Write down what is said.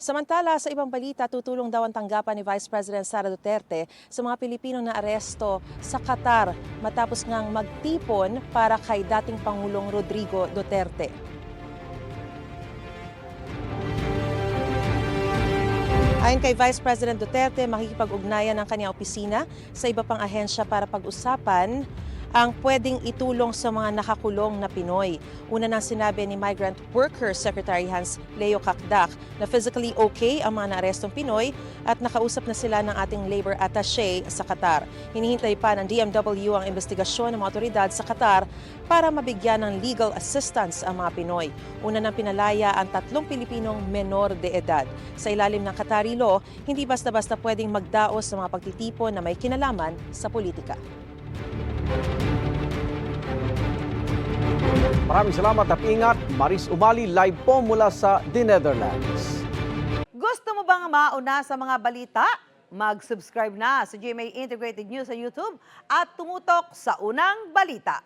Samantala, sa ibang balita, tutulong daw ang tanggapan ni Vice President Sara Duterte sa mga Pilipino na aresto sa Qatar matapos ngang magtipon para kay dating Pangulong Rodrigo Duterte. Ayon kay Vice President Duterte, makikipag-ugnayan ang kanyang opisina sa iba pang ahensya para pag-usapan ang pwedeng itulong sa mga nakakulong na Pinoy. Una nang sinabi ni Migrant Workers Secretary Hans Leo Kakdak na physically okay ang mga naarestong Pinoy at nakausap na sila ng ating labor attaché sa Qatar. Hinihintay pa ng DMW ang investigasyon ng mga otoridad sa Qatar para mabigyan ng legal assistance ang mga Pinoy. Una nang pinalaya ang 3 Pilipinong menor de edad. Sa ilalim ng Qatari law, hindi basta-basta pwedeng magdaos sa mga pagtitipon na may kinalaman sa politika. Maraming salamat at ingat. Maris Umali, live po mula sa The Netherlands. Gusto mo bang mauna sa mga balita? Mag-subscribe na sa GMA Integrated News sa YouTube at tumutok sa unang balita.